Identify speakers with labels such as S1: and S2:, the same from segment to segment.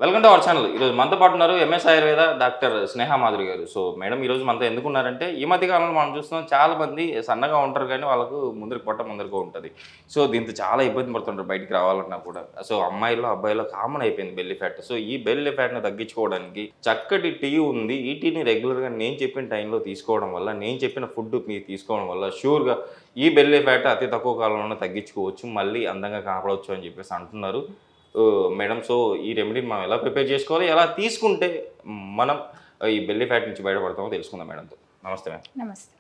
S1: Welcome to our channel. ఈరోజు మనతో పాటు ఉన్నారు ఎంఎస్ ఆయుర్వేద డాక్టర్ స్నేహ మాధురి గారు. సో మేడం ఈరోజు మనతో ఎందుకున్నారంటే ఈ మధ్య కాలంలో మనం చూస్తున్నాం చాలా మంది సన్నగా ఉంటారు కానీ వాళ్ళకు ముందరికి ఉంటుంది. సో దీంతో చాలా ఇబ్బంది పడుతుంటారు బయటికి రావాలన్నా కూడా. సో అమ్మాయిల్లో అబ్బాయిలో కామన్ అయిపోయింది బెల్లీ ఫ్యాట్. సో ఈ బెల్లీ ఫ్యాట్ని తగ్గించుకోవడానికి చక్కటి టీ ఉంది. ఈ టీని రెగ్యులర్గా నేను చెప్పిన టైంలో తీసుకోవడం వల్ల, నేను చెప్పిన ఫుడ్ మీరు తీసుకోవడం వల్ల షూర్గా ఈ బెల్లీ ఫ్యాట్ అతి తక్కువ కాలంలోనే తగ్గించుకోవచ్చు, మళ్ళీ అందంగా కనపడవచ్చు అని చెప్పేసి అంటున్నారు మేడం. సో ఈ రెమెడీని మనం ఎలా ప్రిపేర్ చేసుకోవాలి, ఎలా తీసుకుంటే మనం ఈ బెల్లీ ఫ్యాట్ నుంచి బయటపడతామో తెలుసుకుందాం మేడంతో. నమస్తే మేడం.
S2: నమస్తే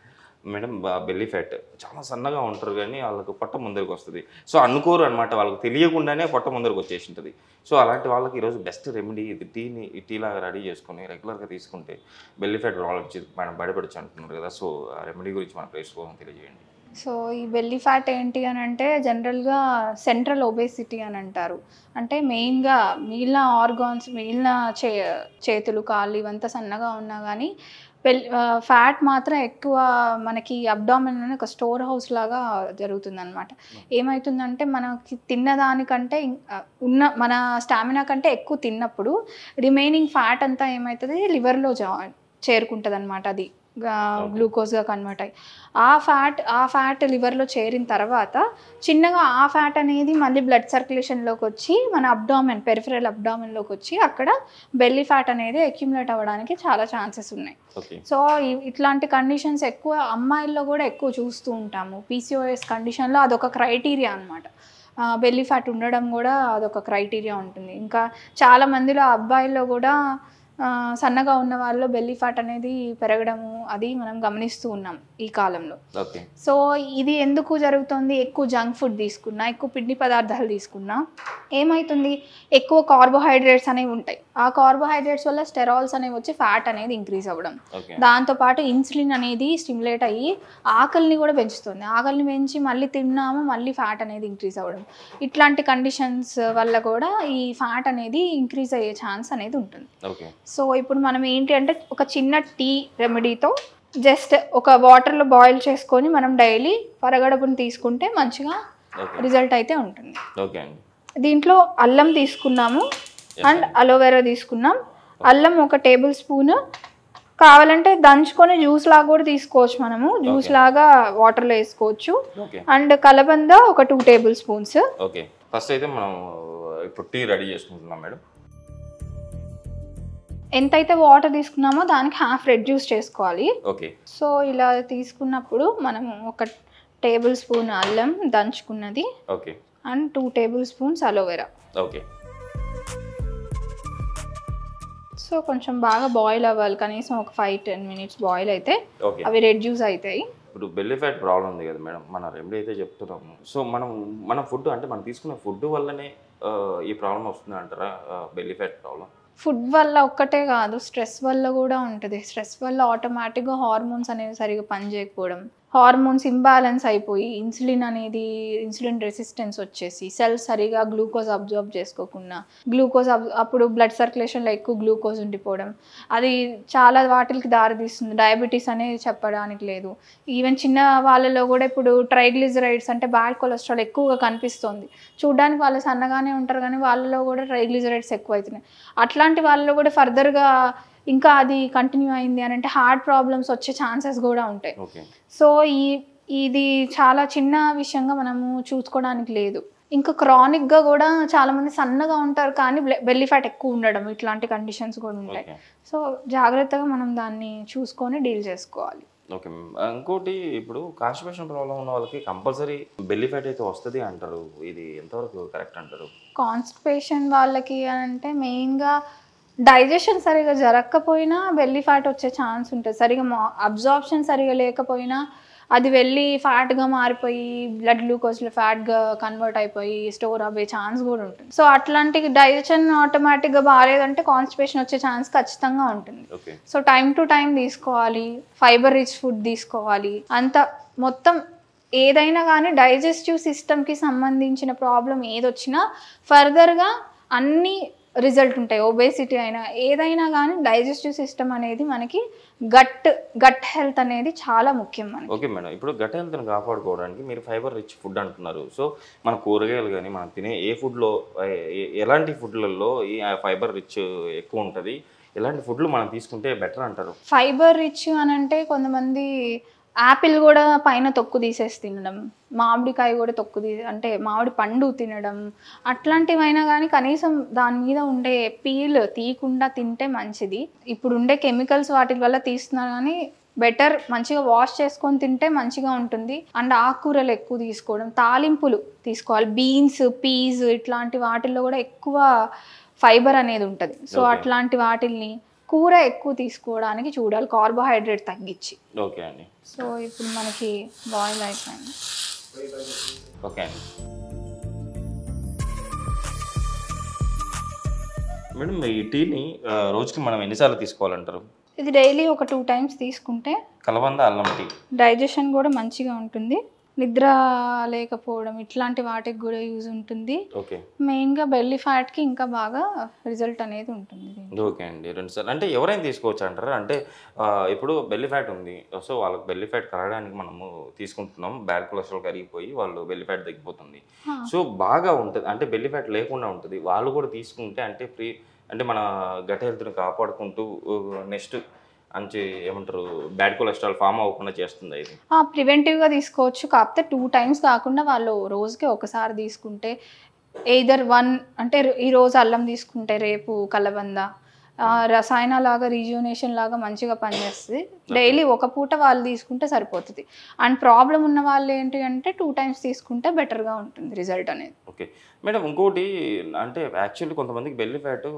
S1: మేడం, బెల్లీ ఫ్యాట్ చాలా సన్నగా ఉంటారు కానీ వాళ్ళకు పొట్ట ముందరికి వస్తుంది. సో అనుకోరు అనమాట, వాళ్ళకి తెలియకుండానే పొట్ట ముందరికి వచ్చేసి ఉంటుంది. సో అలాంటి వాళ్ళకి ఈరోజు బెస్ట్ రెమెడీ ఇది. టీలాగా రెడీ చేసుకొని రెగ్యులర్గా తీసుకుంటే బెల్లీ ఫ్యాట్ ప్రాబ్లం వచ్చి మనం బయటపడచ్చు అంటున్నారు కదా. సో ఆ రెమెడీ గురించి మన ప్రేక్షకులకు తెలియజేయండి.
S2: సో ఈ బెల్లీ ఫ్యాట్ ఏంటి అని అంటే జనరల్గా సెంట్రల్ ఒబేసిటీ అని అంటారు. అంటే మెయిన్గా మిగిలిన ఆర్గాన్స్, మిగిలిన చేతులు కాళ్ళు ఇవంతా సన్నగా ఉన్నా కానీ ఫ్యాట్ మాత్రం ఎక్కువ మనకి అబ్డామిన్ అని ఒక స్టోర్ హౌస్ లాగా జరుగుతుంది అనమాట. ఏమవుతుందంటే మనకి తిన్నదానికంటే మన స్టామినా కంటే ఎక్కువ తిన్నప్పుడు రిమైనింగ్ ఫ్యాట్ అంతా ఏమవుతుంది, లివర్లో చేరుకుంటుంది అనమాట. అది గ్లూకోజ్గా కన్వర్ట్ అయ్యి ఆ ఫ్యాట్ లివర్లో చేరిన తర్వాత చిన్నగా ఆ ఫ్యాట్ అనేది మళ్ళీ బ్లడ్ సర్క్యులేషన్లోకి వచ్చి మన అబ్డామిన్, పెరిఫెరల్ అబ్డామిన్లోకి వచ్చి అక్కడ బెల్లీ ఫ్యాట్ అనేది అక్యుములేట్ అవ్వడానికి చాలా ఛాన్సెస్ ఉన్నాయి. సో ఇట్లాంటి కండిషన్స్ ఎక్కువ అమ్మాయిల్లో కూడా ఎక్కువ చూస్తూ ఉంటాము. PCOS కండిషన్లో అదొక క్రైటీరియా అనమాట. బెల్లీ ఫ్యాట్ ఉండడం కూడా అదొక క్రైటీరియా ఉంటుంది. ఇంకా చాలా మందిలో అబ్బాయిల్లో కూడా సన్నగా ఉన్న వాళ్ళు బెల్లీ ఫ్యాట్ అనేది పెరగడము అది మనం గమనిస్తూ ఉన్నాం ఈ కాలంలో. సో ఇది ఎందుకు జరుగుతుంది? ఎక్కువ జంక్ ఫుడ్ తీసుకున్నా, ఎక్కువ పిండి పదార్థాలు తీసుకున్నా ఏమవుతుంది, ఎక్కువ కార్బోహైడ్రేట్స్ అనేవి ఉంటాయి. ఆ కార్బోహైడ్రేట్స్ వల్ల స్టెరాల్స్ అనేవి వచ్చి ఫ్యాట్ అనేది ఇంక్రీజ్ అవ్వడం, దాంతోపాటు ఇన్సులిన్ అనేది స్టిమ్యులేట్ అయ్యి ఆకలిని కూడా పెంచుతుంది. ఆకలిని పెంచి మళ్ళీ తిన్నాము, మళ్ళీ ఫ్యాట్ అనేది ఇంక్రీజ్ అవ్వడం, ఇట్లాంటి కండిషన్స్ వల్ల కూడా ఈ ఫ్యాట్ అనేది ఇంక్రీజ్ అయ్యే ఛాన్స్ అనేది ఉంటుంది. సో ఇప్పుడు మనం ఏంటి అంటే ఒక చిన్న టీ రెమెడీతో జస్ట్ ఒక వాటర్లో బాయిల్ చేసుకొని మనం డైలీ పరగడుపుని తీసుకుంటే మంచిగా రిజల్ట్ అయితే ఉంటుంది. దీంట్లో అల్లం తీసుకున్నాము అండ్ అలోవెరా తీసుకున్నాం. అల్లం 1 టేబుల్ స్పూన్, కావాలంటే దంచుకొని జ్యూస్ లాగా కూడా తీసుకోవచ్చు, మనము జ్యూస్ లాగా వాటర్లో వేసుకోవచ్చు. అండ్ కలబంద 2 టేబుల్ స్పూన్స్.
S1: ఓకే, ఫస్ట్ అయితే మనం ఇప్పుడు టీ రెడీ చేసుకుంటున్నాం మేడం.
S2: ఎంతైతే వాటర్ తీసుకున్నామో దానికి హాఫ్ రెడ్ జ్యూస్ చేసుకోవాలి.
S1: ఓకే.
S2: సో ఇలా తీసుకున్నప్పుడు మనము 1 టేబుల్ స్పూన్ అల్లం దంచుకున్నది,
S1: okay,
S2: and 2 table spoons aloe.
S1: Okay.
S2: So కొంచెం బాగా బాయిల్ అవ్వాలి, కనీసం ఒక 5-10 మినిట్స్ బాయిల్ అయితే అవి రెడ్ జ్యూస్ అవుతాయి.
S1: ఇప్పుడు బెల్లీ ఫ్యాట్ ప్రాబ్లం ఉంది కదా మేడం, మన రెమెడీ అయితే చెప్తున్నాము. సో మన ఫుడ్ అంటే మనం తీసుకునే ఫుడ్ వల్లనే ఈ ప్రాబ్లం వస్తుంది అంటారా? బెల్లీ ఫ్యాట్ ప్రాబ్లం
S2: ఫుడ్ వల్ల ఒక్కటే కాదు, స్ట్రెస్ వల్ల కూడా ఉంటుంది. స్ట్రెస్ వల్ల ఆటోమేటిక్గా హార్మోన్స్ అనేవి సరిగా పనిచేయకపోవడం, హార్మోన్స్ ఇంబ్యాలెన్స్ అయిపోయి ఇన్సులిన్ రెసిస్టెన్స్ వచ్చేసి సెల్స్ సరిగా గ్లూకోజ్ అబ్జర్వ్ చేసుకోకుండా అప్పుడు బ్లడ్ సర్క్యులేషన్లో ఎక్కువ గ్లూకోజ్ ఉండిపోవడం, అది చాలా వాటికి దారితీస్తుంది. డయాబెటీస్ అనేది చెప్పడానికి లేదు. ఈవెన్ చిన్న వాళ్ళలో కూడా ఇప్పుడు ట్రైగ్లిజరైడ్స్ అంటే బ్యాడ్ కొలెస్ట్రాల్ ఎక్కువగా కనిపిస్తుంది. చూడడానికి వాళ్ళు సన్నగానే ఉంటారు కానీ వాళ్ళలో కూడా ట్రైగ్లిజరైడ్స్ ఎక్కువ అవుతున్నాయి. అట్లాంటి వాళ్ళలో కూడా ఫర్దర్గా ఇంకా అది కంటిన్యూ అయింది అని అంటే హార్ట్ ప్రాబ్లమ్స్ వచ్చే ఛాన్సెస్ కూడా ఉంటాయి. సో ఇది చాలా చిన్న విషయంగా మనము చూసుకోవడానికి లేదు. ఇంకా క్రానిక్గా కూడా చాలామంది సన్నగా ఉంటారు కానీ బెల్లీ ఫ్యాట్ ఎక్కువ ఉండడం, ఇట్లాంటి కండిషన్స్ కూడా ఉంటాయి. సో జాగ్రత్తగా మనం దాన్ని చూసుకొని డీల్ చేసుకోవాలి.
S1: ఓకే. ఇంకోటి, ఇప్పుడు కాన్స్టిపేషన్ ప్రాబ్లం ఉన్న వాళ్ళకి కంపల్సరీ బెల్లీ ఫ్యాట్ అయితే వస్తుంది అంటారు, ఇది ఎంతవరకు కరెక్ట్ అంటారు?
S2: కాన్స్టిపేషన్ వాళ్ళకి అంటే మెయిన్గా డైజెషన్ సరిగా జరగకపోయినా బెల్లీ ఫ్యాట్ వచ్చే ఛాన్స్ ఉంటుంది. సరిగా అబ్జార్ప్షన్ సరిగా లేకపోయినా అది వెళ్ళి ఫ్యాట్గా మారిపోయి బ్లడ్ గ్లూకోజ్లో ఫ్యాట్గా కన్వర్ట్ అయిపోయి స్టోర్ అవ్వే ఛాన్స్ కూడా ఉంటుంది. సో అట్లాంటి డైజెషన్ ఆటోమేటిక్గా బాగాలేదంటే కాన్స్టిపేషన్ వచ్చే ఛాన్స్ ఖచ్చితంగా ఉంటుంది. సో టైం టు టైం తీసుకోవాలి, ఫైబర్ రిచ్ ఫుడ్ తీసుకోవాలి. అంత మొత్తం ఏదైనా కానీ డైజెస్టివ్ సిస్టమ్కి సంబంధించిన ప్రాబ్లం ఏదొచ్చినా ఫర్దర్గా అన్ని రిజల్ట్ ఉంటాయి. ఒబేసిటీ అయినా ఏదైనా కానీ డైజెస్టివ్ సిస్టమ్ అనేది మనకి గట్ హెల్త్ అనేది చాలా ముఖ్యం మనకి.
S1: ఓకే మేడం, ఇప్పుడు గట్ హెల్త్ని కాపాడుకోవడానికి మీరు ఫైబర్ రిచ్ ఫుడ్ అంటున్నారు. సో మన కూరగాయలు కానీ మనం తినే ఏ ఫుడ్లో ఎలాంటి ఫుడ్లలో ఈ ఫైబర్ రిచ్ ఎక్కువ ఉంటుంది, ఎలాంటి ఫుడ్లు మనం తీసుకుంటే బెటర్ అంటారు?
S2: ఫైబర్ రిచ్ అని అంటే కొంతమంది యాపిల్ కూడా పైన తొక్కు తీసేసి తినడం, మామిడికాయ కూడా అంటే మామిడి పండు తినడం, అట్లాంటివైనా కానీ కనీసం దాని మీద ఉండే పీల్ తీయకుండా తింటే మంచిది. ఇప్పుడు ఉండే కెమికల్స్ వాటి వల్ల తీస్తున్నారు కానీ బెటర్ మంచిగా వాష్ చేసుకొని తింటే మంచిగా ఉంటుంది. అండ్ ఆకుకూరలు ఎక్కువ తీసుకోవడం, తాలింపులు తీసుకోవాలి. బీన్స్, పీస్ ఇట్లాంటి వాటిల్లో కూడా ఎక్కువ ఫైబర్ అనేది ఉంటుంది. సో అట్లాంటి వాటిల్ని కూర ఎక్కువ తీసుకోవడానికి చూడాలి, కార్బోహైడ్రేట్ తగ్గించి.
S1: ఓకే అండి.
S2: సో ఇప్పుడు మనకి బాయిల్ అయిపోయింది.
S1: ఓకే అండి. మేడం ఈ టీని రోజుకి మనం ఎన్నిసార్లు తీసుకోవాలంటారు?
S2: ఇది డైలీ ఒక 2 times తీసుకుంటే
S1: కలబంద అల్లం టీ
S2: డైజెషన్ కూడా మంచిగా ఉంటుంది. నిద్ర లేకపోవడం ఇట్లాంటి వాటికి కూడా యూజ్ ఉంటుంది.
S1: ఓకే.
S2: మెయిన్గా బెల్లీ ఫ్యాట్కి ఇంకా బాగా రిజల్ట్ అనేది ఉంటుంది.
S1: ఓకే అండి. 2 సార్లు అంటే ఎవరైనా తీసుకోవచ్చు అంటారా? అంటే ఇప్పుడు బెల్లీ ఫ్యాట్ ఉంది, సో వాళ్ళకి బెల్లీ ఫ్యాట్ కరగడానికి మనము తీసుకుంటున్నాం, బ్యాడ్ కొలెస్ట్రాల్ కరిగిపోయి వాళ్ళు బెల్లీ ఫ్యాట్ తగ్గిపోతుంది. సో బాగా ఉంటుంది, అంటే బెల్లీ ఫ్యాట్ లేకుండా ఉంటుంది, వాళ్ళు కూడా తీసుకుంటే అంటే మన గట్ హెల్త్ని కాపాడుకుంటూ నెక్స్ట్ మంచి ఏమంటారు బ్యాడ్ కొలెస్ట్రాల్ ఫామ్ అవ్వకుండా చేస్తుంది ఇది.
S2: ప్రివెంటివ్గా తీసుకోవచ్చు, కాకపోతే 2 times కాకుండా వాళ్ళు రోజుకి ఒకసారి తీసుకుంటే ఎయిదర్ 1 అంటే ఈరోజు అల్లం తీసుకుంటే రేపు కలబంద రసాయన లాగా రీజ్యూనేషన్ లాగా మంచిగా పనిచేస్తుంది. డైలీ ఒక పూట వాళ్ళు తీసుకుంటే సరిపోతుంది. అండ్ ప్రాబ్లం ఉన్న వాళ్ళు ఏంటి అంటే 2 times తీసుకుంటే బెటర్గా ఉంటుంది రిజల్ట్ అనేది.
S1: ఓకే మేడం, ఇంకోటి అంటే యాక్చువల్లీ కొంతమందికి బెల్లీ ఫ్యాట్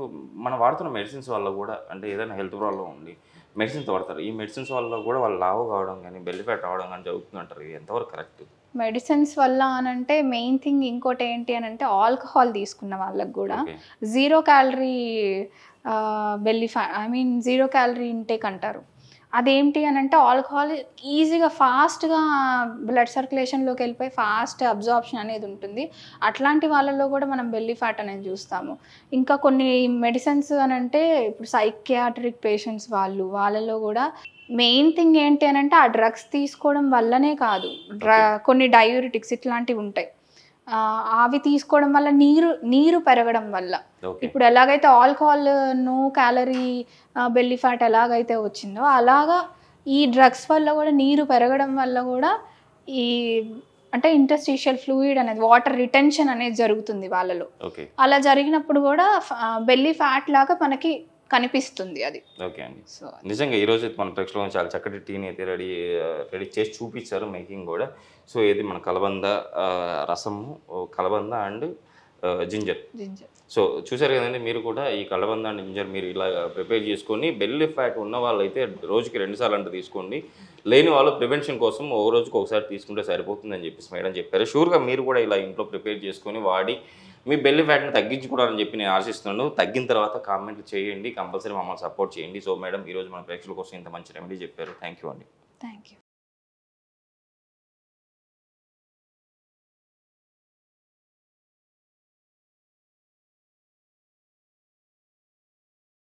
S1: మనం వాడుతున్న మెడిసిన్స్ వల్ల కూడా, అంటే ఏదైనా హెల్త్ ప్రాబ్లం ఉండి మెడిసిన్స్ వాడతారు, ఈ మెడిసిన్స్ వల్ల కూడా వాళ్ళు లావు కావడం కానీ బెల్లీ ఫ్యాట్ రావడం కానీ జరుగుతుంది అంటారు, ఇది ఎంతవరకు కరెక్ట్?
S2: మెడిసిన్స్ వల్ల అని అంటే మెయిన్ థింగ్ ఇంకోటి ఏంటి అని అంటే ఆల్కహాల్ తీసుకున్న వాళ్ళకి కూడా 0 calorie belly fat, I mean 0 calorie intake అంటారు. అదేంటి అని అంటే ఆల్కహాల్ ఈజీగా ఫాస్ట్గా బ్లడ్ సర్క్యులేషన్లోకి వెళ్ళిపోయి ఫాస్ట్ అబ్జార్ప్షన్ అనేది ఉంటుంది. అట్లాంటి వాళ్ళలో కూడా మనం బెల్లీ ఫ్యాట్ అనేది చూస్తాము. ఇంకా కొన్ని మెడిసిన్స్ అని అంటే ఇప్పుడు సైకియాట్రిక్ పేషెంట్స్ వాళ్ళలో కూడా మెయిన్ థింగ్ ఏంటి అని అంటే ఆ డ్రగ్స్ తీసుకోవడం వల్లనే కాదు, కొన్ని డయూరిటిక్స్ ఇట్లాంటివి ఉంటాయి, అవి తీసుకోవడం వల్ల నీరు పెరగడం వల్ల. ఇప్పుడు ఎలాగైతే alcohol no calorie belly fat ఎలాగైతే వచ్చిందో అలాగా ఈ డ్రగ్స్ వల్ల కూడా నీరు పెరగడం వల్ల కూడా ఈ అంటే ఇంటర్స్టిషియల్ ఫ్లూయిడ్ అనేది వాటర్ రిటెన్షన్ అనేది జరుగుతుంది వాళ్ళలో. అలా జరిగినప్పుడు కూడా బెల్లీ ఫ్యాట్ లాగా మనకి కనిపిస్తుంది అది.
S1: ఓకే అండి. సో నిజంగా ఈరోజు మన ప్రేక్షకులు చాలా చక్కటి టీని అయితే రెడీ చేసి చూపించారు, మేకింగ్ కూడా. సో ఇది మన కలబంద రసము, కలబంద అండ్ జింజర్. సో చూసారు కదండి, మీరు కూడా ఈ కలబంద అండ్ జింజర్ మీరు ఇలా ప్రిపేర్ చేసుకొని బెల్లీ ఫ్యాట్ ఉన్న వాళ్ళు అయితే రోజుకి 2 సార్లు అంటే తీసుకోండి, లేని వాళ్ళు ప్రివెన్షన్ కోసం ఓ రోజుకి ఒకసారి తీసుకుంటే సరిపోతుందని చెప్పేసి మేడం చెప్పారు. షూర్గా మీరు కూడా ఇలా ఇంట్లో ప్రిపేర్ చేసుకొని వాడి మీ బెల్లీ ఫ్యాట్ని తగ్గించుకోవాలని చెప్పి నేను ఆశిస్తున్నాను. తగ్గిన తర్వాత కామెంట్లు చేయండి, కంపల్సరీ మమ్మల్ని సపోర్ట్ చేయండి. సో మేడం ఈరోజు మన ప్రేక్షకుల కోసం ఇంత మంచి రెమెడీ చెప్పారు. థ్యాంక్ యూ అండి.
S2: Thank you.